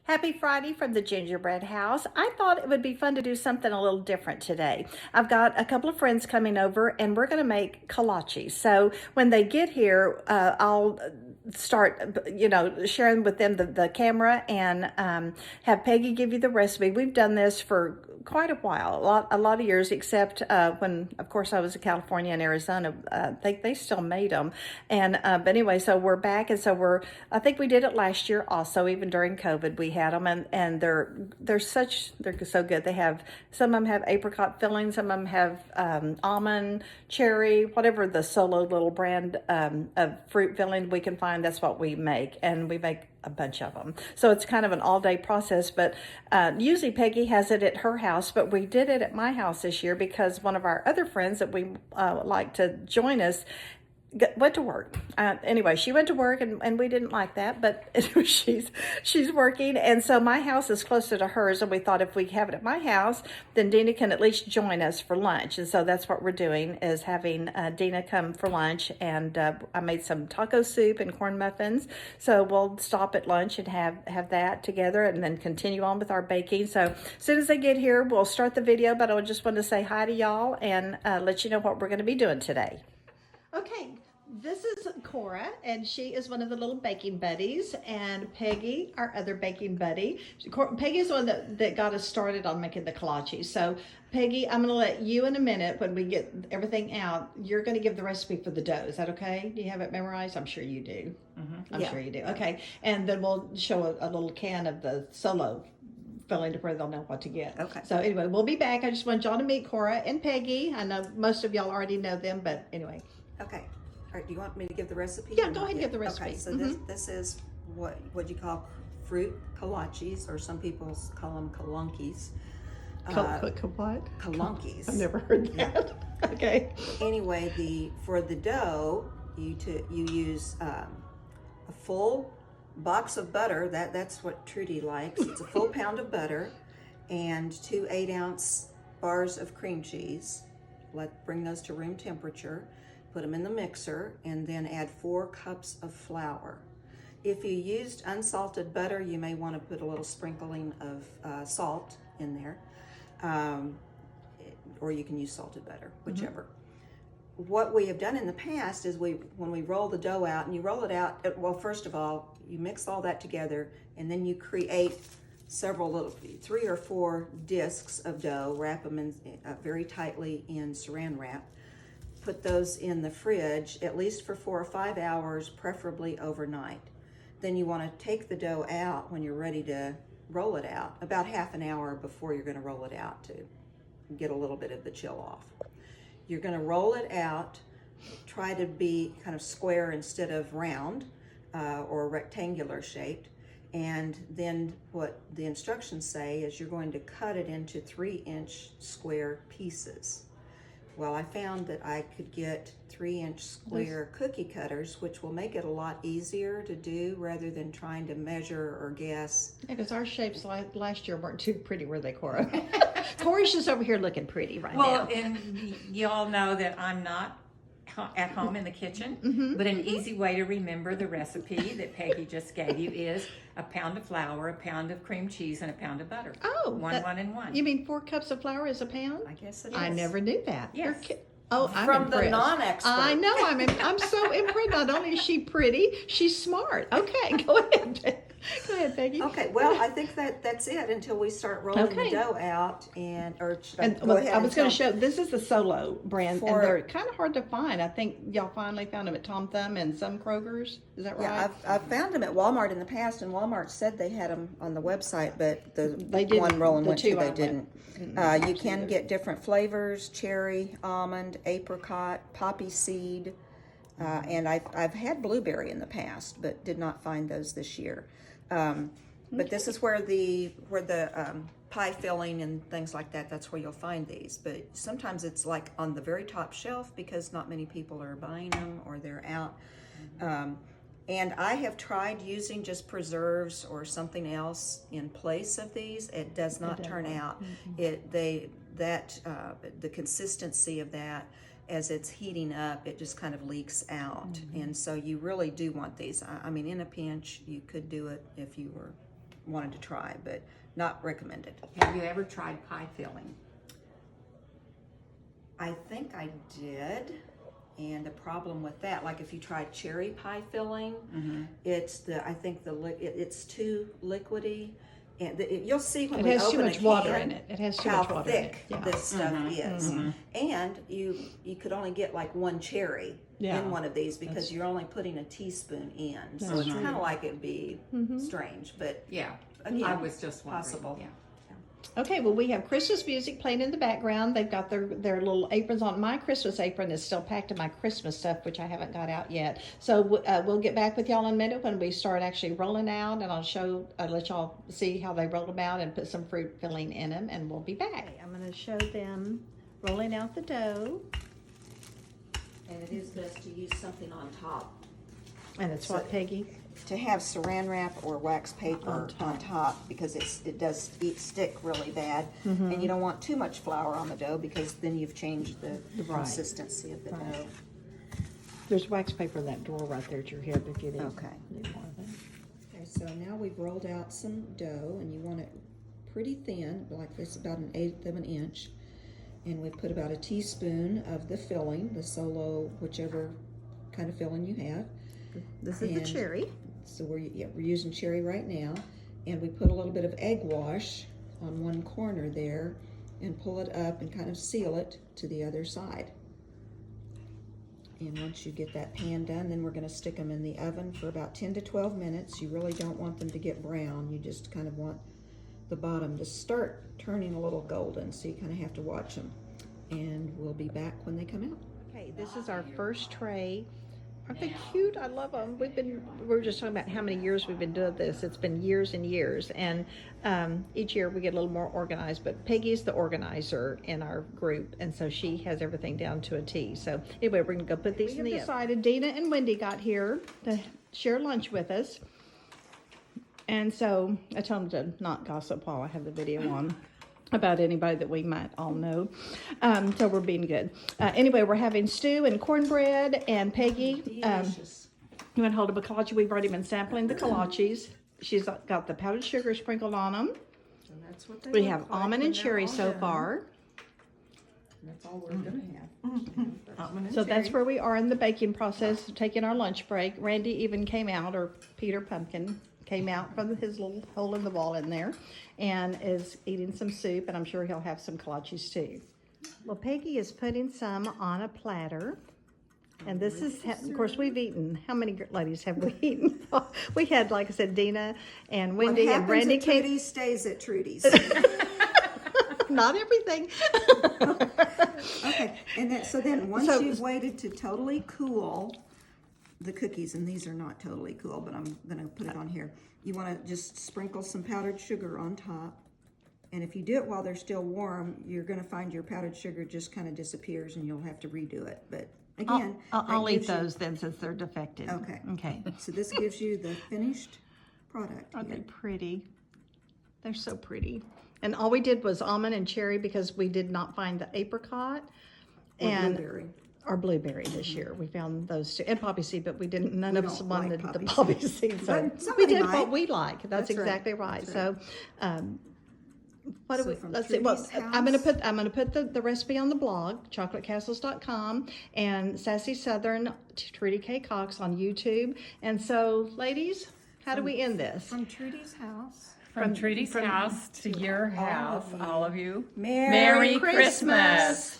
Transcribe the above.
Happy Friday from the Gingerbread House. I thought it would be fun to do something a little different today. I've got a couple of friends coming over and we're going to make kolaches. So when they get here, I'll start, sharing with them the camera and have Peggy give you the recipe. We've done this for quite a while, a lot of years, except when, of course, I was in California and Arizona. They still made them. And but anyway, so we're back, and so I think we did it last year also, even during COVID. We had them, and they're so good. They have, some of them have apricot filling, some of them have almond, cherry, whatever the solo little brand of fruit filling we can find. That's what we make, and we make a bunch of them. So it's kind of an all-day process, but usually Peggy has it at her house, but we did it at my house this year because one of our other friends that we like to join us went to work. Anyway, she went to work, and we didn't like that, but she's working, and so my house is closer to hers, and we thought if we have it at my house, then Dina can at least join us for lunch, and so that's what we're doing, is having Dina come for lunch, and I made some taco soup and corn muffins, so we'll stop at lunch and have that together, and then continue on with our baking. So as soon as they get here, we'll start the video, but I just want to say hi to y'all and let you know what we're going to be doing today. Okay, this is Cora, and she is one of the little baking buddies, and Peggy, our other baking buddy. Peggy is the one that got us started on making the kolaches. So, Peggy, I'm going to let you in a minute, when we get everything out, you're going to give the recipe for the dough. Is that okay? Do you have it memorized? I'm sure you do. Mm-hmm. I'm sure you do. Okay, and then we'll show a little can of the solo filling to where they'll know what to get. Okay. So anyway, we'll be back. I just want y'all to meet Cora and Peggy. I know most of y'all already know them, but anyway. Okay. All right, do you want me to give the recipe? Yeah, go ahead and give the recipe. Okay, so this is what you call fruit kolaches, or some people call them kolunkies. What? Kolunkies. I've never heard that. Yeah. Okay. Anyway, for the dough, you use a full box of butter. That's what Trudy likes. It's a full pound of butter and 2 8-ounce bars of cream cheese. Bring those to room temperature. Put them in the mixer, and then add 4 cups of flour. If you used unsalted butter, you may want to put a little sprinkling of salt in there, or you can use salted butter, whichever. Mm-hmm. What we have done in the past is when we roll the dough out, and you roll it out, well, first of all, you mix all that together, and then you create several 3 or 4 discs of dough, wrap them in very tightly in saran wrap. Put those in the fridge at least for 4 or 5 hours, preferably overnight. Then you want to take the dough out when you're ready to roll it out, about half an hour before you're going to roll it out to get a little bit of the chill off. You're going to roll it out, try to be kind of square instead of round or rectangular shaped. And then what the instructions say is you're going to cut it into 3-inch square pieces. Well, I found that I could get 3-inch square cookie cutters, which will make it a lot easier to do rather than trying to measure or guess. Yeah, because our shapes last year weren't too pretty, were they, Cora? Corey's just over here looking pretty right now. Well, and y'all know that I'm not at home in the kitchen, but an easy way to remember the recipe that Peggy just gave you is a pound of flour, a pound of cream cheese, and a pound of butter. Oh, one, and one. You mean 4 cups of flour is a pound? I guess it is. I never knew that. Yes. Oh, I'm From impressed. the non-expert. I know. I'm so impressed. Not only is she pretty, she's smart. Okay, go ahead. Go ahead, Peggy. Okay, well, I think that's it until we start rolling the dough out. I was going to show, this is the Solo brand, and they're kind of hard to find. I think y'all finally found them at Tom Thumb and some Kroger's. Is that right? Yeah, I've found them at Walmart in the past, and Walmart said they had them on the website, but they didn't. One Roland went to, they didn't. You can get different flavors: cherry, almond, apricot, poppy seed, and I've had blueberry in the past, but did not find those this year. But this is where the pie filling and things like that, that's where you'll find these. But sometimes it's like on the very top shelf because not many people are buying them or they're out. And I have tried using just preserves or something else in place of these. It does not turn out. The consistency of that, as it's heating up, it just kind of leaks out. And so you really do want these. I mean, in a pinch, you could do it if you were wanted to try, but not recommended. Have you ever tried pie filling? I think I did. And the problem with that, like if you try cherry pie filling, it's it's too liquidy, and you'll see when It we has too open much a water can in it. It has too how much water in it. thick Yeah. this stuff is. And you could only get like one cherry Yeah. in one of these because you're only putting a teaspoon in. So it's kind of like it'd be strange, but Yeah, again, I was just wondering. possible. Yeah. Okay, well, we have Christmas music playing in the background. They've got their little aprons on. My Christmas apron is still packed in my Christmas stuff, which I haven't got out yet. So we'll get back with y'all in a minute when we start actually rolling out, and I'll let y'all see how they roll them out and put some fruit filling in them, and we'll be back. Okay, I'm going to show them rolling out the dough. And it is best to use something on top. And it's what, Peggy? To have saran wrap or wax paper on top because it does stick really bad, and you don't want too much flour on the dough because then you've changed the consistency of the dough. There's wax paper in that drawer right there at your hip if you need, need more of that. Okay, so now we've rolled out some dough, and you want it pretty thin, like this, about 1/8 of an inch. And we put about a teaspoon of the filling, the solo, whichever kind of filling you have. This is the cherry. So we're using cherry right now, and we put a little bit of egg wash on one corner there and pull it up and kind of seal it to the other side. And once you get that pan done, then we're going to stick them in the oven for about 10 to 12 minutes. You really don't want them to get brown. You just kind of want the bottom to start turning a little golden, so you kind of have to watch them. And we'll be back when they come out. Okay, this is our first tray. Aren't they cute? I love them. We were just talking about how many years we've been doing this. It's been years and years, and each year we get a little more organized, but Peggy's the organizer in our group, and so she has everything down to a T. So anyway, we're gonna go put these in the oven. We decided Dina and Wendy got here to share lunch with us, and so I told them to not gossip while I have the video on about anybody that we might all know. So we're being good. Anyway, we're having stew and cornbread, and Peggy, you want to hold up a kolache? We've already been sampling the kolaches. She's got the powdered sugar sprinkled on them. And that's what they We look have like almond when and they're cherry all so done. far. That's all we're gonna have. Almond and So that's cherry. where we are in the baking process, taking our lunch break. Randy even came out, or Peter Pumpkin came out from his little hole in the wall in there, and is eating some soup, and I'm sure he'll have some kolaches too. Well, Peggy is putting some on a platter, and this is, of course, we've eaten. How many ladies have we eaten? We had, like I said, Dina and Wendy and Randy came. Trudy's stays at Trudy's. Not everything. Okay, and then once So- you've waited to totally cool the cookies, and these are not totally cool, but I'm gonna put it on here. You want to just sprinkle some powdered sugar on top, and if you do it while they're still warm, you're gonna find your powdered sugar just kind of disappears, and you'll have to redo it. But again, I'll that eat gives you- those then, since they're defective. Okay. Okay. So this gives you the finished product. Aren't they here. pretty? They're so pretty. And all we did was almond and cherry because we did not find the apricot Or and blueberry. or blueberry this year. We found those two, and poppy seed, but we didn't. None of us don't wanted like the poppy poppy seed, so But we somebody did might. what we like. That's That's right. exactly right. That's So, what do So we? from Let's see. Well, Trudy's I'm gonna house? put the recipe on the blog, chocolatecastles.com, and Sassy Southern Trudy K. Cox on YouTube. And so, ladies, how do we end this? From Trudy's house. From Trudy's house to your house, you. all of you. Merry Christmas.